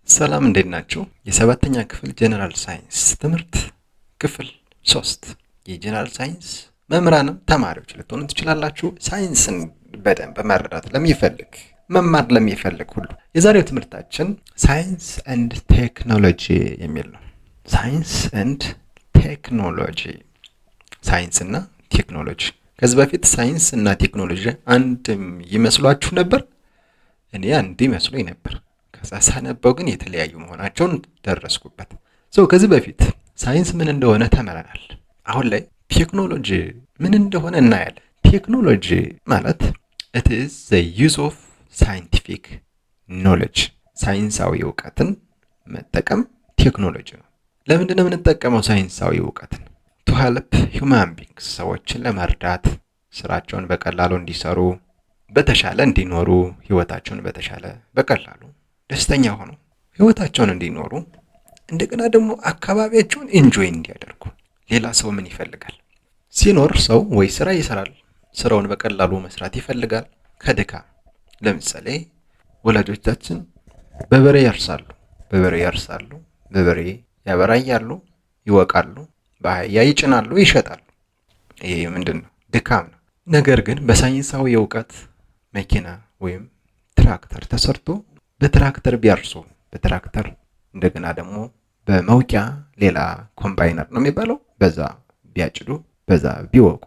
ሰላም እንዴት ናችሁ? የሰባተኛ ክፍል ጀነራል ሳይንስ ትምህርት ክፍል 3 የጀነራል ሳይንስ መምህራንም ተማሪዎች ልትሆኑ ትችላላችሁ። ሳይንስን በደንብ መረዳት ለሚፈልግ መማር ለሚፈልግ ሁሉ የዛሬው ትምህርታችን ሳይንስ ኤንድ ቴክኖሎጂ የሚል ነው። ሳይንስ ኤንድ ቴክኖሎጂ፣ ሳይንስና ቴክኖሎጂ። ከዚህ በፊት ሳይንስ እና ቴክኖሎጂ አንድ ይመስሏችሁ ነበር? እኔ አንድ ይመስሉኝ ነበር። ሳነበው ግን የተለያዩ መሆናቸውን ደረስኩበት። ከዚህ በፊት ሳይንስ ምን እንደሆነ ተምረናል። አሁን ላይ ቴክኖሎጂ ምን እንደሆነ እናያለን። ቴክኖሎጂ ማለት it is the use of scientific knowledge፣ ሳይንሳዊ እውቀትን መጠቀም ቴክኖሎጂ ነው። ለምንድን ነው የምንጠቀመው ሳይንሳዊ እውቀትን? to help human beings፣ ሰዎችን ለመርዳት፣ ስራቸውን በቀላሉ እንዲሰሩ፣ በተሻለ እንዲኖሩ፣ ህይወታቸውን በተሻለ በቀላሉ ደስተኛ ሆኖ ህይወታቸውን እንዲኖሩ፣ እንደገና ደግሞ አካባቢያቸውን ኢንጆይ እንዲያደርጉ። ሌላ ሰው ምን ይፈልጋል? ሲኖር ሰው ወይ ስራ ይሰራል፣ ስራውን በቀላሉ መስራት ይፈልጋል ከድካም። ለምሳሌ ወላጆቻችን በበሬ ያርሳሉ፣ በበሬ ያበራያሉ፣ ይወቃሉ፣ በአህያ ይጭናሉ፣ ይሸጣሉ። ይሄ ምንድነው? ድካም ነው። ነገር ግን በሳይንሳዊ እውቀት መኪና ወይም ትራክተር ተሰርቶ በትራክተር ቢያርሱ፣ በትራክተር እንደገና ደግሞ በመውቂያ ሌላ ኮምባይነር ነው የሚባለው፣ በዛ ቢያጭዱ፣ በዛ ቢወቁ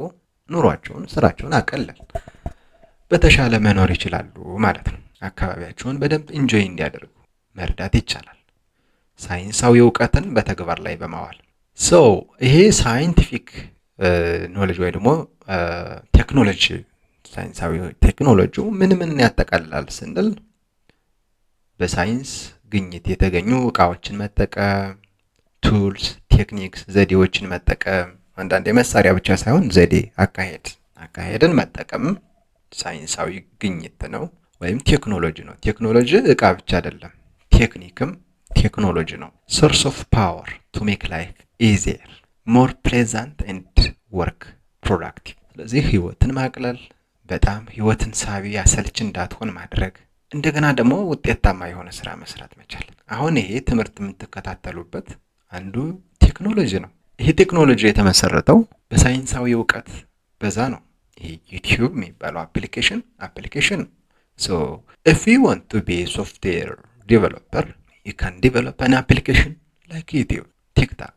ኑሯቸውን፣ ስራቸውን አቀለል፣ በተሻለ መኖር ይችላሉ ማለት ነው። አካባቢያቸውን በደንብ ኢንጆይ እንዲያደርጉ መርዳት ይቻላል ሳይንሳዊ እውቀትን በተግባር ላይ በማዋል። ይሄ ሳይንቲፊክ ኖሌጅ ወይ ደግሞ ቴክኖሎጂ፣ ሳይንሳዊ ቴክኖሎጂው ምን ያጠቃልላል ስንል በሳይንስ ግኝት የተገኙ እቃዎችን መጠቀም፣ ቱልስ፣ ቴክኒክስ፣ ዘዴዎችን መጠቀም። አንዳንድ መሳሪያ ብቻ ሳይሆን ዘዴ፣ አካሄድን መጠቀም ሳይንሳዊ ግኝት ነው ወይም ቴክኖሎጂ ነው። ቴክኖሎጂ እቃ ብቻ አይደለም፣ ቴክኒክም ቴክኖሎጂ ነው። ሶርስ ኦፍ ፓወር ቱ ሜክ ላይፍ ኢዚየር ሞር ፕሌዛንት ኤንድ ወርክ ፕሮዳክቲቭ። ስለዚህ ህይወትን ማቅለል፣ በጣም ህይወትን ሳቢ አሰልች እንዳትሆን ማድረግ፣ እንደገና ደግሞ ውጤታማ የሆነ ስራ መስራት መቻል። አሁን ይሄ ትምህርት የምትከታተሉበት አንዱ ቴክኖሎጂ ነው። ይሄ ቴክኖሎጂ የተመሰረተው በሳይንሳዊ እውቀት በዛ ነው። ይሄ ዩቲዩብ የሚባለው አፕሊኬሽን so if you want to be a software developer you can develop an application like YouTube, TikTok,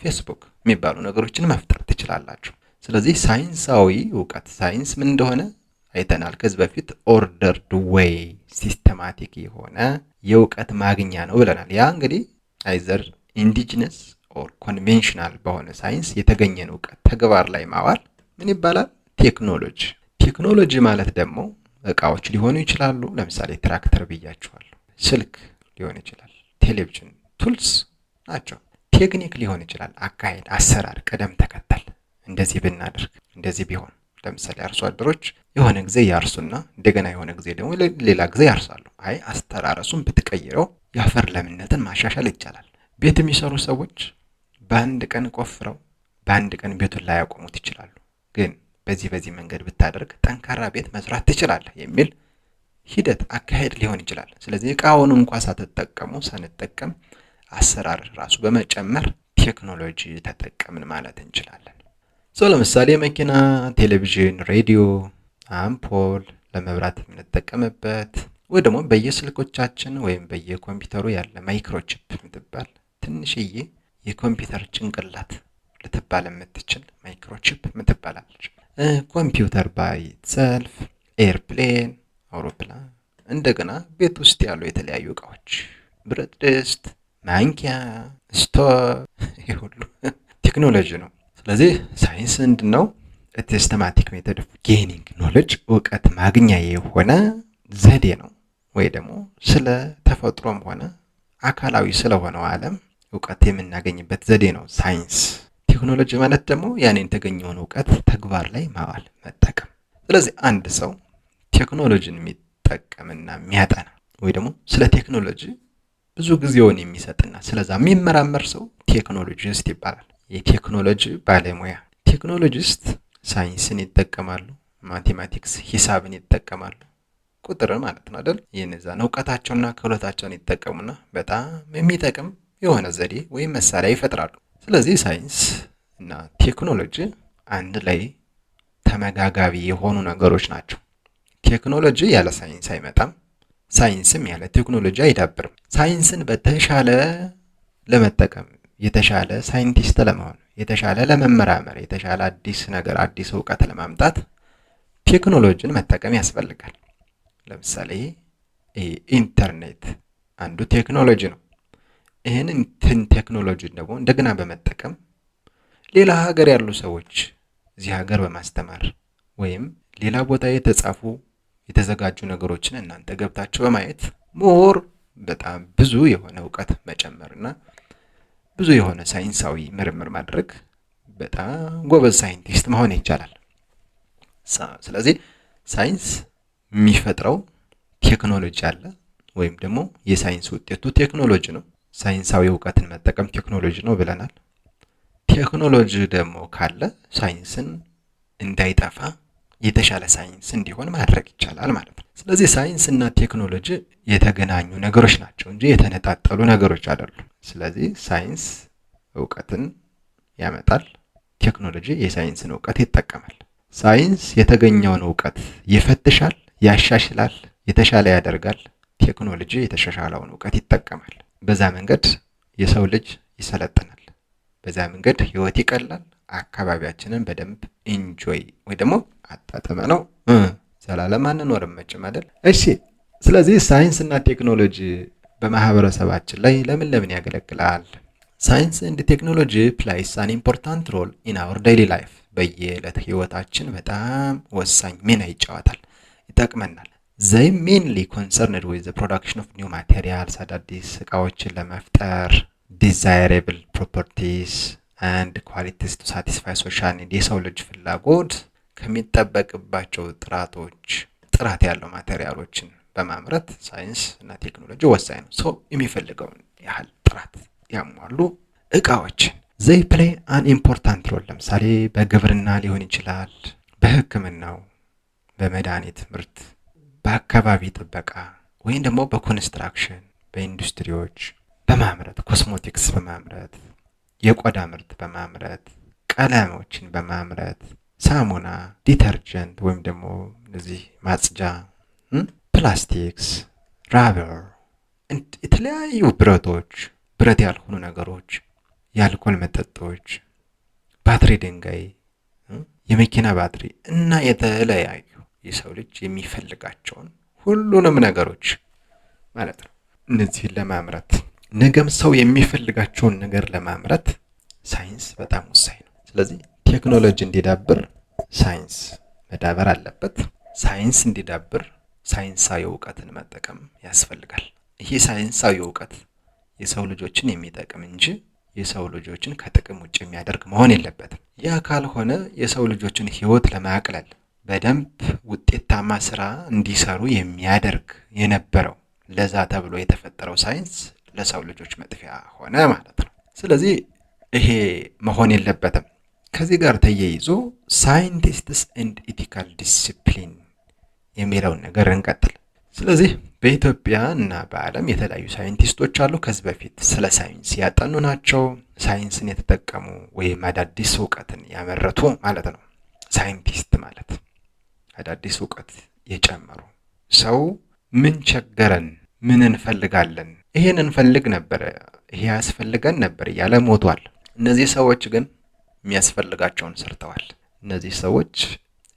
Facebook የሚባሉ ነገሮችን መፍጠር ትችላላችሁ። ስለዚህ ሳይንሳዊ እውቀት፣ ሳይንስ ምን እንደሆነ አይተናል ከዚህ በፊት። ኦርደርድ ዌይ፣ ሲስተማቲክ የሆነ የእውቀት ማግኛ ነው ብለናል። ያ እንግዲህ አይዘር ኢንዲጂነስ ኦር ኮንቬንሽናል በሆነ ሳይንስ የተገኘን እውቀት ተግባር ላይ ማዋል ምን ይባላል? ቴክኖሎጂ። ቴክኖሎጂ ማለት ደግሞ እቃዎች ሊሆኑ ይችላሉ። ለምሳሌ ትራክተር ብያችኋለሁ፣ ስልክ ሊሆን ይችላል፣ ቴሌቪዥን ቱልስ ናቸው። ቴክኒክ ሊሆን ይችላል፣ አካሄድ፣ አሰራር፣ ቅደም ተከተል፣ እንደዚህ ብናደርግ፣ እንደዚህ ቢሆን። ለምሳሌ አርሶ አደሮች የሆነ ጊዜ ያርሱና እንደገና የሆነ ጊዜ ደግሞ ሌላ ጊዜ ያርሳሉ። አስተራረሱን ብትቀይረው የአፈር ለምነትን ማሻሻል ይቻላል። ቤት የሚሰሩ ሰዎች በአንድ ቀን ቆፍረው በአንድ ቀን ቤቱን ላይ ያቆሙት ይችላሉ። ግን በዚህ መንገድ ብታደርግ ጠንካራ ቤት መስራት ትችላለህ የሚል ሂደት፣ አካሄድ ሊሆን ይችላል። ስለዚህ እቃውን እንኳን ሳንጠቀም አሰራር ራሱ በመጨመር ቴክኖሎጂ ተጠቀምን ማለት እንችላለን። ለምሳሌ መኪና፣ ቴሌቪዥን፣ ሬዲዮ፣ አምፖል ለመብራት የምንጠቀምበት፣ ወይ ደግሞ በየስልኮቻችን ወይም በየኮምፒውተሩ ያለ ማይክሮቺፕ የምትባል ትንሽዬ የኮምፒውተር ጭንቅላት ልትባል የምትችል ማይክሮቺፕ የምትባላለች። ኮምፒውተር ባይ ኢትሰልፍ፣ ኤርፕሌን፣ አውሮፕላን፣ እንደገና ቤት ውስጥ ያሉ የተለያዩ እቃዎች፣ ብረት ድስት፣ ማንኪያ፣ ስቶቭ፣ ይሄ ሁሉ ቴክኖሎጂ ነው። ስለዚህ ሳይንስ ምንድነው? ሲስተማቲክ ሜተድ ኦፍ ጌኒንግ ኖሌጅ፣ እውቀት ማግኛ የሆነ ዘዴ ነው። ወይ ደግሞ ስለ ተፈጥሮም ሆነ አካላዊ ስለሆነው ዓለም እውቀት የምናገኝበት ዘዴ ነው ሳይንስ። ቴክኖሎጂ ማለት ደግሞ ያንን የተገኘውን እውቀት ተግባር ላይ ማዋል፣ መጠቀም። ስለዚህ አንድ ሰው ቴክኖሎጂን የሚጠቀምና የሚያጠና ወይ ደግሞ ስለ ቴክኖሎጂ ብዙ ጊዜውን የሚሰጥና ስለዛ የሚመራመር ሰው ቴክኖሎጂስት ይባላል። የቴክኖሎጂ ባለሙያ። ቴክኖሎጂስት ሳይንስን ይጠቀማሉ፣ ማቴማቲክስ ሂሳብን ይጠቀማሉ፣ ቁጥር ማለት ነው አይደል? የነዛን እውቀታቸውና ክህሎታቸውን ይጠቀሙና በጣም የሚጠቅም የሆነ ዘዴ ወይም መሳሪያ ይፈጥራሉ። ስለዚህ ሳይንስ እና ቴክኖሎጂ አንድ ላይ ተመጋጋቢ የሆኑ ነገሮች ናቸው። ቴክኖሎጂ ያለ ሳይንስ አይመጣም። ሳይንስም ያለ ቴክኖሎጂ አይዳብርም። ሳይንስን በተሻለ ለመጠቀም የተሻለ ሳይንቲስት ለመሆን የተሻለ ለመመራመር የተሻለ አዲስ ነገር አዲስ እውቀት ለማምጣት ቴክኖሎጂን መጠቀም ያስፈልጋል። ለምሳሌ ኢንተርኔት አንዱ ቴክኖሎጂ ነው። ይህንን ቴክኖሎጂ ደግሞ እንደገና በመጠቀም ሌላ ሀገር ያሉ ሰዎች እዚህ ሀገር በማስተማር ወይም ሌላ ቦታ የተጻፉ የተዘጋጁ ነገሮችን እናንተ ገብታችሁ በማየት ሞር በጣም ብዙ የሆነ እውቀት መጨመርና ብዙ የሆነ ሳይንሳዊ ምርምር ማድረግ በጣም ጎበዝ ሳይንቲስት መሆን ይቻላል። ስለዚህ ሳይንስ የሚፈጥረው ቴክኖሎጂ አለ ወይም ደግሞ የሳይንስ ውጤቱ ቴክኖሎጂ ነው። ሳይንሳዊ እውቀትን መጠቀም ቴክኖሎጂ ነው ብለናል። ቴክኖሎጂ ደግሞ ካለ ሳይንስን እንዳይጠፋ የተሻለ ሳይንስ እንዲሆን ማድረግ ይቻላል ማለት ነው። ስለዚህ ሳይንስ እና ቴክኖሎጂ የተገናኙ ነገሮች ናቸው እንጂ የተነጣጠሉ ነገሮች አይደሉም። ስለዚህ ሳይንስ እውቀትን ያመጣል፣ ቴክኖሎጂ የሳይንስን እውቀት ይጠቀማል። ሳይንስ የተገኘውን እውቀት ይፈትሻል፣ ያሻሽላል፣ የተሻለ ያደርጋል። ቴክኖሎጂ የተሻሻለውን እውቀት ይጠቀማል። በዛ መንገድ የሰው ልጅ ይሰለጥናል። በዛ መንገድ ህይወት ይቀላል። አካባቢያችንን በደንብ ኢንጆይ ወይ ደግሞ አጣጥመ ነው ዘላለም አንኖርም መቼም አይደል? እሺ፣ ስለዚህ ሳይንስ እና ቴክኖሎጂ በማህበረሰባችን ላይ ለምን ያገለግላል? ሳይንስ ኤንድ ቴክኖሎጂ ፕላይስ አን ኢምፖርታንት ሮል ኢን አወር ዴይሊ ላይፍ። በየዕለት ህይወታችን በጣም ወሳኝ ሚና ይጫወታል፣ ይጠቅመናል። ዘይ ሜንሊ ኮንሰርንድ ዊዝ ፕሮዳክሽን ኦፍ ኒው ማቴሪያልስ፣ አዳዲስ እቃዎችን ለመፍጠር ዲዛይሬብል ፕሮፐርቲስ አንድ ኳሊቲስ ቱ ሳቲስፋይ ሶሻል ኒድ፣ የሰው ልጅ ፍላጎት ከሚጠበቅባቸው ጥራት ያለው ማቴሪያሎችን በማምረት ሳይንስ እና ቴክኖሎጂ ወሳኝ ነው። ሰው የሚፈልገውን ያህል ጥራት ያሟሉ እቃዎችን ዘይ ፕሌይ አን ኢምፖርታንት ሮል። ለምሳሌ በግብርና ሊሆን ይችላል፣ በህክምናው፣ በመድኃኒት ምርት፣ በአካባቢ ጥበቃ ወይም ደግሞ በኮንስትራክሽን፣ በኢንዱስትሪዎች በማምረት ኮስሞቲክስ በማምረት የቆዳ ምርት በማምረት ቀለሞችን በማምረት ሳሙና፣ ዲተርጀንት ወይም ደግሞ እነዚህ ማጽጃ፣ ፕላስቲክስ፣ ራበር፣ የተለያዩ ብረቶች፣ ብረት ያልሆኑ ነገሮች፣ የአልኮል መጠጦች፣ ባትሪ ድንጋይ፣ የመኪና ባትሪ እና የተለያዩ የሰው ልጅ የሚፈልጋቸውን ሁሉንም ነገሮች ማለት ነው። እነዚህን ለማምረት ነገም ሰው የሚፈልጋቸውን ነገር ለማምረት ሳይንስ በጣም ወሳኝ ነው። ስለዚህ ቴክኖሎጂ እንዲዳብር ሳይንስ መዳበር አለበት። ሳይንስ እንዲዳብር ሳይንሳዊ እውቀትን መጠቀም ያስፈልጋል። ይሄ ሳይንሳዊ እውቀት የሰው ልጆችን የሚጠቅም እንጂ የሰው ልጆችን ከጥቅም ውጭ የሚያደርግ መሆን የለበትም። ያ ካልሆነ የሰው ልጆችን ህይወት ለማቅለል በደንብ ውጤታማ ስራ እንዲሰሩ የሚያደርግ የነበረው ለዛ ተብሎ የተፈጠረው ሳይንስ ለሰው ልጆች መጥፊያ ሆነ ማለት ነው። ስለዚህ ይሄ መሆን የለበትም። ከዚህ ጋር ተያይዞ ሳይንቲስትስ ኤንድ ኢቲካል ዲሲፕሊን የሚለውን ነገር እንቀጥል። ስለዚህ በኢትዮጵያ እና በዓለም የተለያዩ ሳይንቲስቶች አሉ። ከዚህ በፊት ስለ ሳይንስ ያጠኑ ናቸው። ሳይንስን የተጠቀሙ ወይም አዳዲስ እውቀትን ያመረቱ ማለት ነው። ሳይንቲስት ማለት አዳዲስ እውቀት የጨመሩ ሰው ምን ቸገረን፣ ምን እንፈልጋለን፣ ይሄን እንፈልግ ነበር፣ ይሄ ያስፈልገን ነበር እያለ ሞቷል። እነዚህ ሰዎች ግን የሚያስፈልጋቸውን ሰርተዋል። እነዚህ ሰዎች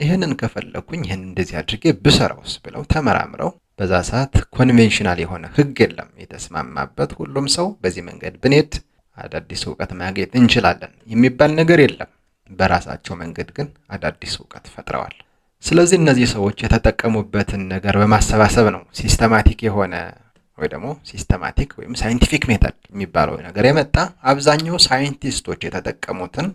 ይሄንን ከፈለኩኝ ይሄን እንደዚህ አድርጌ ብሰራውስ ብለው ተመራምረው በዛ ሰዓት ኮንቬንሽናል የሆነ ህግ የለም የተስማማበት፣ ሁሉም ሰው በዚህ መንገድ ብንሄድ አዳዲስ እውቀት ማግኘት እንችላለን የሚባል ነገር የለም። በራሳቸው መንገድ ግን አዳዲስ እውቀት ፈጥረዋል። ስለዚህ እነዚህ ሰዎች የተጠቀሙበትን ነገር በማሰባሰብ ነው ሲስተማቲክ የሆነ ወይ ደግሞ ሲስተማቲክ ወይም ሳይንቲፊክ ሜተድ የሚባለው ነገር የመጣ። አብዛኛው ሳይንቲስቶች የተጠቀሙትን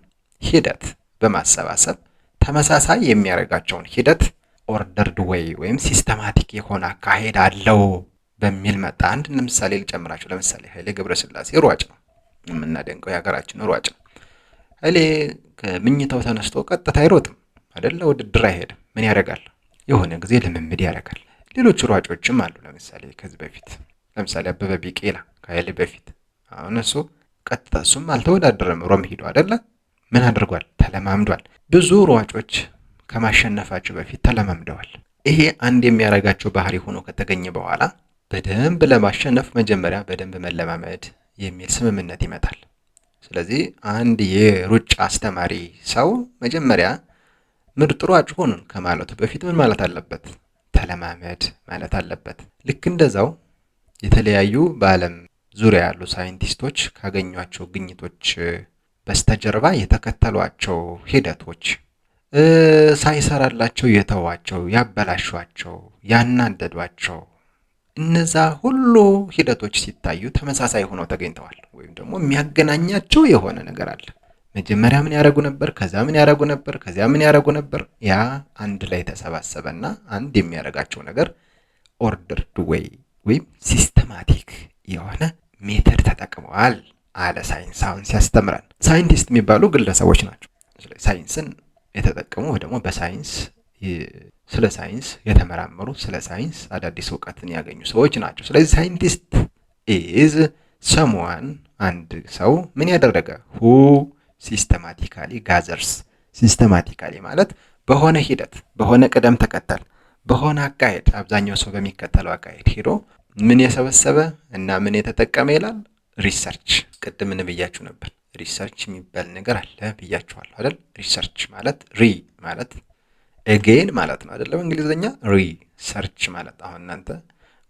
ሂደት በማሰባሰብ ተመሳሳይ የሚያደርጋቸውን ሂደት ኦርደርድ ወይ ወይም ሲስተማቲክ የሆነ አካሄድ አለው በሚል መጣ። አንድ ለምሳሌ ልጨምራችሁ። ለምሳሌ ኃይሌ ገብረስላሴ ሯጭ ነው፣ የምናደንቀው የሀገራችን ሯጭ ነው። ኃይሌ ከምኝታው ተነስቶ ቀጥታ አይሮጥም አይደለ? ውድድር አይሄድም። ምን ያደርጋል? የሆነ ጊዜ ልምምድ ያደርጋል። ሌሎች ሯጮችም አሉ። ለምሳሌ ከዚህ በፊት ለምሳሌ አበበ ቢቂላ ከኃይሌ በፊት አሁን እሱ ቀጥታ እሱም አልተወዳደረም። ሮም ሄዶ አይደለ? ምን አድርጓል? ተለማምዷል። ብዙ ሯጮች ከማሸነፋቸው በፊት ተለማምደዋል። ይሄ አንድ የሚያደርጋቸው ባህሪ ሆኖ ከተገኘ በኋላ በደንብ ለማሸነፍ መጀመሪያ በደንብ መለማመድ የሚል ስምምነት ይመጣል። ስለዚህ አንድ የሩጫ አስተማሪ ሰው መጀመሪያ ምርጥ ሯጭ ሁን ከማለቱ በፊት ምን ማለት አለበት? ተለማመድ ማለት አለበት። ልክ እንደዛው የተለያዩ በዓለም ዙሪያ ያሉ ሳይንቲስቶች ካገኟቸው ግኝቶች በስተጀርባ የተከተሏቸው ሂደቶች ሳይሰራላቸው የተዋቸው፣ ያበላሿቸው፣ ያናደዷቸው እነዛ ሁሉ ሂደቶች ሲታዩ ተመሳሳይ ሆነው ተገኝተዋል። ወይም ደግሞ የሚያገናኛቸው የሆነ ነገር አለ። መጀመሪያ ምን ያደረጉ ነበር፣ ከዛ ምን ያደረጉ ነበር፣ ከዚያ ምን ያደረጉ ነበር። ያ አንድ ላይ ተሰባሰበና አንድ የሚያደርጋቸው ነገር ኦርደርድ ዌይ ወይም ሲስተማቲክ የሆነ ሜተድ ተጠቅመዋል አለ ሳይንስ። አሁን ሲያስተምረን ሳይንቲስት የሚባሉ ግለሰቦች ናቸው። ሳይንስን የተጠቀሙ ወይ ደግሞ በሳይንስ ስለ ሳይንስ የተመራመሩ ስለ ሳይንስ አዳዲስ እውቀትን ያገኙ ሰዎች ናቸው። ስለዚህ ሳይንቲስት ኢዝ ሰምዋን አንድ ሰው ምን ያደረገ ሁ ሲስተማቲካሊ ጋዘርስ። ሲስተማቲካሊ ማለት በሆነ ሂደት በሆነ ቅደም ተከተል በሆነ አካሄድ አብዛኛው ሰው በሚከተለው አካሄድ ሄዶ ምን የሰበሰበ እና ምን የተጠቀመ ይላል። ሪሰርች ቅድም ብያችሁ ነበር። ሪሰርች የሚባል ነገር አለ ብያችኋለሁ አይደል? ሪሰርች ማለት ሪ ማለት ኤጌን ማለት ነው አይደለም? እንግሊዝኛ ሪሰርች ማለት አሁን እናንተ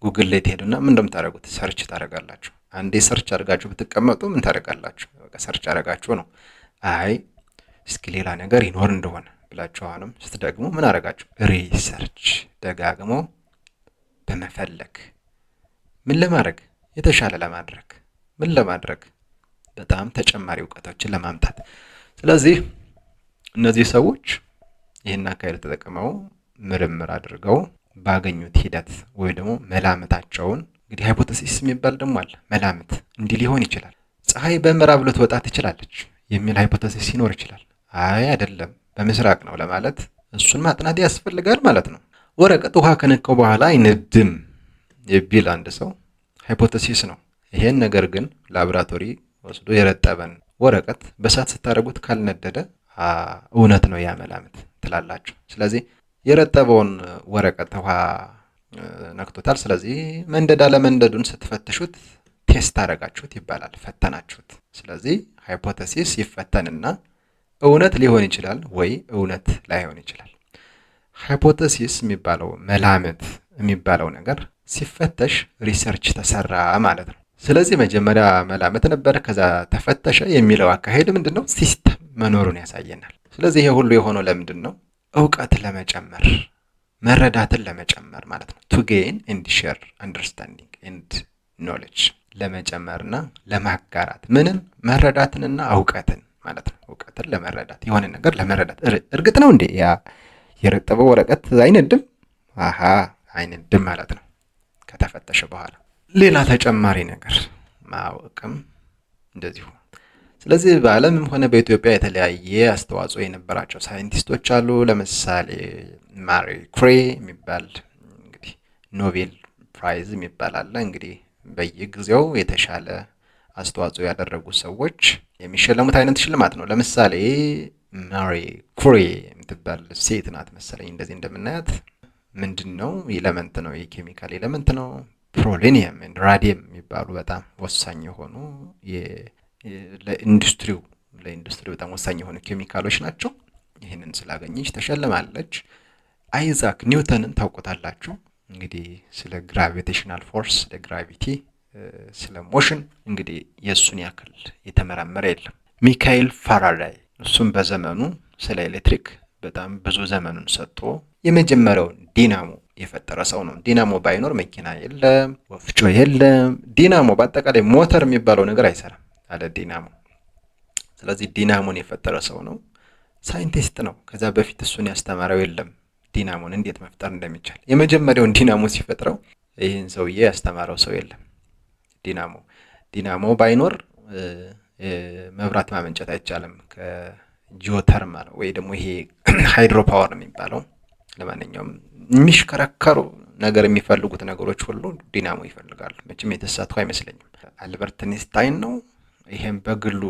ጉግል ላይ ትሄዱና ምን እንደምታደርጉት ሰርች ታደርጋላችሁ። አንዴ ሰርች አድርጋችሁ ብትቀመጡ ምን ታደርጋላችሁ? በቃ ሰርች አድርጋችሁ ነው። አይ እስኪ ሌላ ነገር ይኖር እንደሆነ ብላችሁ አሁንም ስትደግሙ ምን አደርጋችሁ? ሪሰርች ደጋግሞ በመፈለግ ምን ለማድረግ? የተሻለ ለማድረግ ምን ለማድረግ? በጣም ተጨማሪ እውቀቶችን ለማምጣት። ስለዚህ እነዚህ ሰዎች ይህን አካሄድ ተጠቅመው ምርምር አድርገው ባገኙት ሂደት ወይ ደግሞ መላምታቸውን እንግዲህ ሃይፖቴሲስ የሚባል ደግሞ አለ። መላምት እንዲህ ሊሆን ይችላል፣ ፀሐይ በምዕራብ ልትወጣ ትችላለች የሚል ሃይፖቴሲስ ሲኖር ይችላል። አይ አይደለም በምስራቅ ነው ለማለት እሱን ማጥናት ያስፈልጋል ማለት ነው። ወረቀት ውሃ ከነካው በኋላ አይነድም የሚል አንድ ሰው ሃይፖቴሲስ ነው። ይሄን ነገር ግን ላቦራቶሪ ወስዶ የረጠበን ወረቀት በሳት ስታደርጉት ካልነደደ እውነት ነው ያ መላምት ትላላችሁ። ስለዚህ የረጠበውን ወረቀት ውሃ ነክቶታል። ስለዚህ መንደድ አለመንደዱን ስትፈትሹት ቴስት አደረጋችሁት ይባላል፣ ፈተናችሁት። ስለዚህ ሃይፖቴሲስ ይፈተንና እውነት ሊሆን ይችላል ወይ እውነት ላይሆን ይችላል። ሃይፖቴሲስ የሚባለው መላምት የሚባለው ነገር ሲፈተሽ ሪሰርች ተሰራ ማለት ነው። ስለዚህ መጀመሪያ መላምት ነበር፣ ከዛ ተፈተሸ የሚለው አካሄድ ምንድነው? ሲስተም መኖሩን ያሳየናል። ስለዚህ ይሄ ሁሉ የሆነው ለምንድን ነው? እውቀት ለመጨመር መረዳትን ለመጨመር ማለት ነው። ቱ ጌን ኤንድ ሼር አንደርስታንዲንግ ኤንድ ኖሌጅ ለመጨመርና ለማጋራት ምንን? መረዳትንና እውቀትን ማለት ነው። እውቀትን ለመረዳት የሆነ ነገር ለመረዳት። እርግጥ ነው እንዴ ያ የረጠበው ወረቀት አይነድም? አሃ አይነድም ማለት ነው ከተፈተሸ በኋላ። ሌላ ተጨማሪ ነገር ማወቅም እንደዚሁ። ስለዚህ በዓለምም ሆነ በኢትዮጵያ የተለያየ አስተዋጽኦ የነበራቸው ሳይንቲስቶች አሉ። ለምሳሌ ማሪ ኩሪ የሚባል እንግዲህ ኖቤል ፕራይዝ የሚባል አለ። እንግዲህ በየጊዜው የተሻለ አስተዋጽኦ ያደረጉ ሰዎች የሚሸለሙት አይነት ሽልማት ነው። ለምሳሌ ማሪ ኩሪ የምትባል ሴት ናት መሰለኝ እንደዚህ እንደምናያት። ምንድነው? ኤሌመንት ነው፣ የኬሚካል ኤሌመንት ነው። ፖሎኒየም እና ራዲየም የሚባሉ በጣም ወሳኝ የሆኑ ለኢንዱስትሪው በጣም ወሳኝ የሆኑ ኬሚካሎች ናቸው። ይህንን ስላገኘች ተሸልማለች። አይዛክ ኒውተንን ታውቁታላችሁ እንግዲህ ስለ ግራቪቴሽናል ፎርስ፣ ስለ ግራቪቲ፣ ስለ ሞሽን እንግዲህ የእሱን ያክል የተመራመረ የለም። ሚካኤል ፋራዳይ እሱም በዘመኑ ስለ ኤሌክትሪክ በጣም ብዙ ዘመኑን ሰጥቶ የመጀመሪያውን ዲናሞ የፈጠረ ሰው ነው። ዲናሞ ባይኖር መኪና የለም፣ ወፍጮ የለም። ዲናሞ በአጠቃላይ ሞተር የሚባለው ነገር አይሰራም አለ ዲናሞ። ስለዚህ ዲናሞን የፈጠረ ሰው ነው፣ ሳይንቲስት ነው። ከዛ በፊት እሱን ያስተማረው የለም ዲናሞን እንዴት መፍጠር እንደሚቻል። የመጀመሪያውን ዲናሞ ሲፈጥረው ይህን ሰውዬ ያስተማረው ሰው የለም። ዲናሞ ባይኖር መብራት ማመንጨት አይቻልም ከጂኦተርማል ወይ ደግሞ ይሄ ሃይድሮ ፓወር የሚባለው። ለማንኛውም የሚሽከረከሩ ነገር የሚፈልጉት ነገሮች ሁሉ ዲናሞ ይፈልጋሉ። መቼም የተሳተው አይመስለኝም። አልበርት ኢንስታይን ነው። ይሄም በግሉ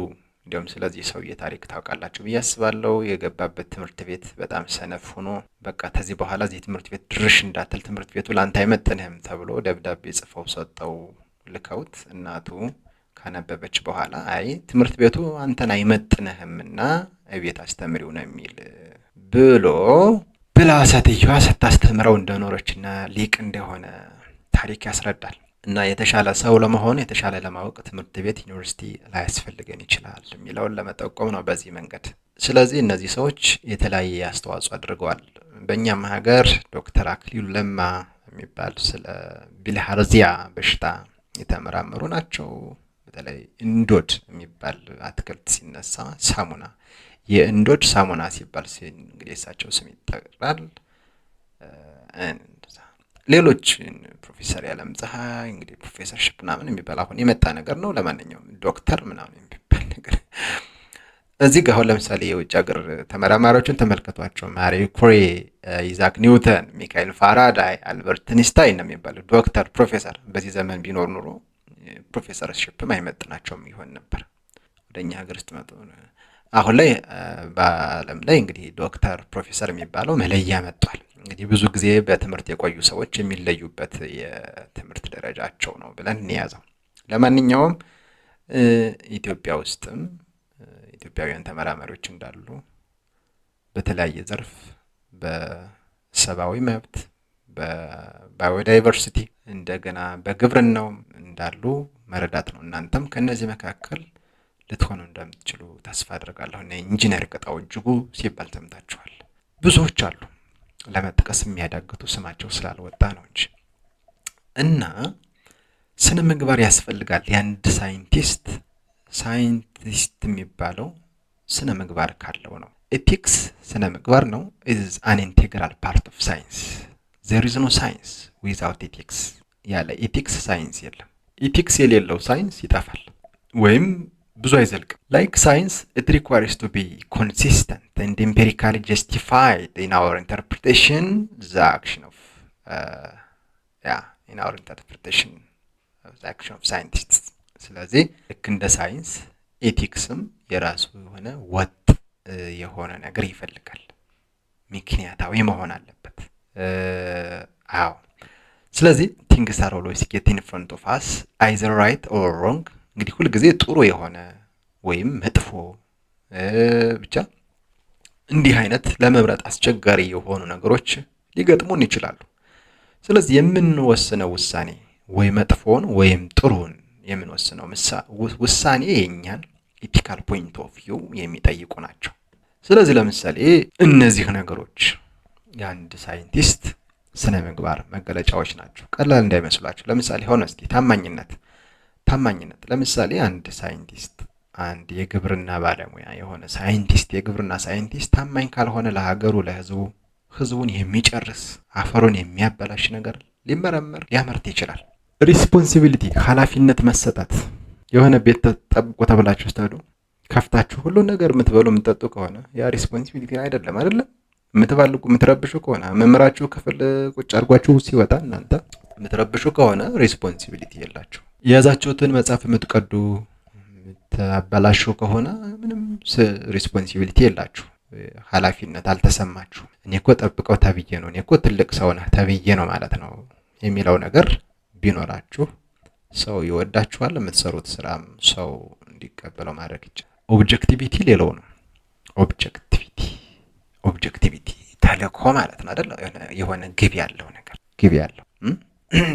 እንዲያውም ስለዚህ ሰውዬ ታሪክ ታውቃላችሁ ብዬ አስባለሁ። የገባበት ትምህርት ቤት በጣም ሰነፍ ሆኖ በቃ ከዚህ በኋላ እዚህ ትምህርት ቤት ድርሽ እንዳትል ትምህርት ቤቱ ላንተ አይመጥንህም ተብሎ ደብዳቤ ጽፈው ሰጠው ልከውት እናቱ ካነበበች በኋላ አይ ትምህርት ቤቱ አንተን አይመጥንህምና እቤት አስተምሪው ነው የሚል ብሎ ብላ ሴትዮዋ ስታስተምረው እንደኖረችና ሊቅ እንደሆነ ታሪክ ያስረዳል። እና የተሻለ ሰው ለመሆን የተሻለ ለማወቅ ትምህርት ቤት ዩኒቨርሲቲ ላያስፈልገን ይችላል የሚለውን ለመጠቆም ነው በዚህ መንገድ። ስለዚህ እነዚህ ሰዎች የተለያየ አስተዋጽኦ አድርገዋል። በእኛም ሀገር ዶክተር አክሊሉ ለማ የሚባል ስለ ቢልሃርዚያ በሽታ የተመራመሩ ናቸው። በተለይ እንዶድ የሚባል አትክልት ሲነሳ ሳሙና የእንዶድ ሳሙና ሲባል እንግዲህ እሳቸው ስም ይጠራል። ሌሎች ፕሮፌሰር ያለም ፀሐይ እንግዲህ ፕሮፌሰርሺፕ ምናምን የሚባል አሁን የመጣ ነገር ነው። ለማንኛውም ዶክተር ምናምን የሚባል ነገር እዚህ ጋር አሁን ለምሳሌ የውጭ ሀገር ተመራማሪዎችን ተመልከቷቸው። ማሪ ኩሪ፣ ኢዛክ ኒውተን፣ ሚካኤል ፋራዳይ፣ አልበርት ኢንስታይን ነው የሚባለው ዶክተር ፕሮፌሰር። በዚህ ዘመን ቢኖር ኑሮ ፕሮፌሰርሺፕም አይመጥናቸውም ይሆን ነበር። ወደኛ ሀገር ውስጥ መጡ። አሁን ላይ በዓለም ላይ እንግዲህ ዶክተር ፕሮፌሰር የሚባለው መለያ መጥቷል። እንግዲህ ብዙ ጊዜ በትምህርት የቆዩ ሰዎች የሚለዩበት የትምህርት ደረጃቸው ነው ብለን እንያዘው። ለማንኛውም ኢትዮጵያ ውስጥም ኢትዮጵያውያን ተመራማሪዎች እንዳሉ በተለያየ ዘርፍ በሰብአዊ መብት፣ በባዮዳይቨርሲቲ እንደገና በግብርናው እንዳሉ መረዳት ነው። እናንተም ከነዚህ መካከል ልትሆኑ እንደምትችሉ ተስፋ አድርጋለሁ። እና ኢንጂነር ቅጣው እጅጉ ሲባል ሰምታችኋል። ብዙዎች አሉ ለመጥቀስ የሚያዳግቱ ስማቸው ስላልወጣ ነው እንጂ። እና ስነ ምግባር ያስፈልጋል። የአንድ ሳይንቲስት የሚባለው ስነ ምግባር ካለው ነው። ኤቲክስ ስነ ምግባር ነው። is an integral part of science. there is no science without ethics. ያለ ኤቲክስ ሳይንስ የለም። ኤቲክስ የሌለው ሳይንስ ይጠፋል ወይም ብዙ አይዘልቅም። like science, it requires to be consistent and empirically justified in our interpretation the action of in our interpretation of the action of scientists. ስለዚህ ልክ እንደ ሳይንስ ኤቲክስም የራሱ የሆነ ወጥ የሆነ ነገር ይፈልጋል። ምክንያታዊ መሆን አለበት። አዎ ስለዚህ things are always get in front of us either right or wrong. እንግዲህ ሁሉ ጊዜ ጥሩ የሆነ ወይም መጥፎ ብቻ እንዲህ አይነት ለመምረጥ አስቸጋሪ የሆኑ ነገሮች ሊገጥሙን ይችላሉ። ስለዚህ የምንወስነው ውሳኔ ወይ መጥፎን ወይም ጥሩን የምንወስነው ውሳኔ የኛን ኢቲካል ፖይንት ኦፍ ቪው የሚጠይቁ ናቸው። ስለዚህ ለምሳሌ እነዚህ ነገሮች የአንድ ሳይንቲስት ስነ ምግባር መገለጫዎች ናቸው። ቀላል እንዳይመስላችሁ። ለምሳሌ ሆነስቲ፣ ታማኝነት። ለምሳሌ አንድ ሳይንቲስት፣ አንድ የግብርና ባለሙያ የሆነ ሳይንቲስት፣ የግብርና ሳይንቲስት ታማኝ ካልሆነ ለሀገሩ፣ ህዝቡን የሚጨርስ አፈሩን የሚያበላሽ ነገር ሊመረመር ሊያመርት ይችላል። ሪስፖንሲቢሊቲ፣ ኃላፊነት መሰጠት። የሆነ ቤት ተጠብቆ ተብላችሁ ስትሄዱ ከፍታችሁ ሁሉ ነገር የምትበሉ የምትጠጡ ከሆነ ያ ሪስፖንሲቢሊቲ አይደለም አይደለም። የምትባልጉ የምትረብሹ ከሆነ መምህራችሁ ክፍል ቁጭ አድርጓችሁ ሲወጣ እናንተ የምትረብሹ ከሆነ ሪስፖንሲቢሊቲ የላችሁ። የያዛችሁትን መጽሐፍ የምትቀዱ የምታበላሹ ከሆነ ምንም ሪስፖንሲቢሊቲ የላችሁ። ኃላፊነት አልተሰማችሁ። እኔ እኮ ጠብቀው ተብዬ ነው፣ እኔ እኮ ትልቅ ሰው ነህ ተብዬ ነው ማለት ነው የሚለው ነገር ቢኖራችሁ ሰው ይወዳችኋል። የምትሰሩት ስራም ሰው እንዲቀበለው ማድረግ ይችላል። ኦብጀክቲቪቲ ሌላው ነው። ኦብጀክቲቪቲ ተልእኮ ማለት ነው አይደል? የሆነ ግብ ያለው ነገር ግብ ያለው።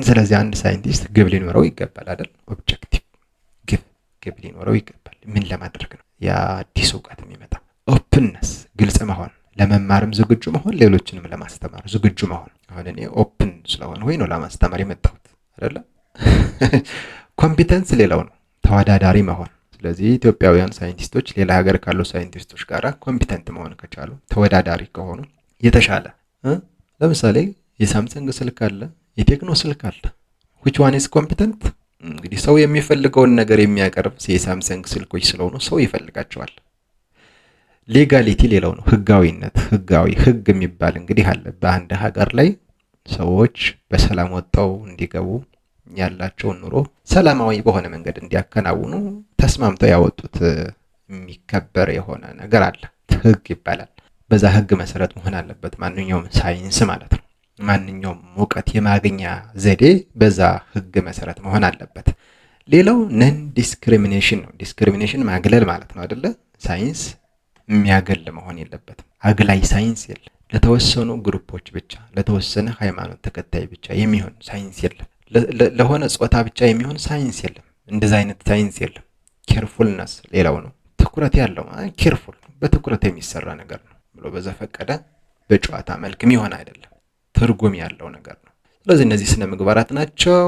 ስለዚህ አንድ ሳይንቲስት ግብ ሊኖረው ይገባል አይደል? ኦብጀክቲቭ ግብ ሊኖረው ይገባል። ምን ለማድረግ ነው ያ አዲስ እውቀት የሚመጣው? ኦፕንነስ፣ ግልጽ መሆን፣ ለመማርም ዝግጁ መሆን፣ ሌሎችንም ለማስተማር ዝግጁ መሆን። አሁን እኔ ኦፕን ስለሆነ ወይ ነው ለማስተማር የመጣሁት አይደል? ኮምፒተንስ ሌላው ነው፣ ተወዳዳሪ መሆን። ስለዚህ ኢትዮጵያውያን ሳይንቲስቶች ሌላ ሀገር ካሉ ሳይንቲስቶች ጋር ኮምፒተንት መሆን ከቻሉ፣ ተወዳዳሪ ከሆኑ የተሻለ ለምሳሌ የሳምሰንግ ስልክ አለ፣ የቴክኖ ስልክ አለ። which one is competent? እንግዲህ ሰው የሚፈልገውን ነገር የሚያቀርብ የሳምሰንግ ስልኮች ስለሆኑ ሰው ይፈልጋቸዋል። ሌጋሊቲ ሌላው ነው፣ ህጋዊነት። ህግ የሚባል እንግዲህ አለ በአንድ ሀገር ላይ ሰዎች በሰላም ወጥተው እንዲገቡ ያላቸውን ኑሮ ሰላማዊ በሆነ መንገድ እንዲያከናውኑ ተስማምተው ያወጡት የሚከበር የሆነ ነገር አለ። ህግ ይባላል። በዛ ህግ መሰረት መሆን አለበት ማንኛውም ሳይንስ ማለት ነው። ማንኛውም እውቀት የማግኛ ዘዴ በዛ ህግ መሰረት መሆን አለበት። ሌላው ነን ዲስክሪሚኔሽን ነው። ዲስክሪሚኔሽን ማግለል ማለት ነው አይደለ? ሳይንስ የሚያገል መሆን የለበትም። አግላይ ሳይንስ የለም። ለተወሰኑ ግሩፖች ብቻ፣ ለተወሰነ ሃይማኖት ተከታይ ብቻ የሚሆን ሳይንስ የለም። ለሆነ ጾታ ብቻ የሚሆን ሳይንስ የለም። እንደዛ አይነት ሳይንስ የለም። ኬርፉልነስ ሌላው ነው። ትኩረት ያለው ኬርፉል በትኩረት የሚሰራ ነገር ነው ብሎ በዘፈቀደ በጨዋታ መልክም ይሆን አይደለም። ትርጉም ያለው ነገር ነው። ስለዚህ እነዚህ ስነ ምግባራት ናቸው።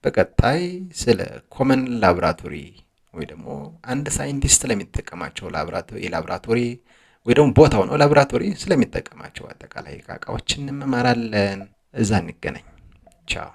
በቀጣይ ስለ ኮመን ላብራቶሪ ወይ ደግሞ አንድ ሳይንቲስት ለሚጠቀማቸው ላብራቶሪ ወይ ደግሞ ቦታው ነው ላብራቶሪ ስለሚጠቀማቸው አጠቃላይ እቃዎችን እንማራለን። እዛ እንገናኝ። ቻው።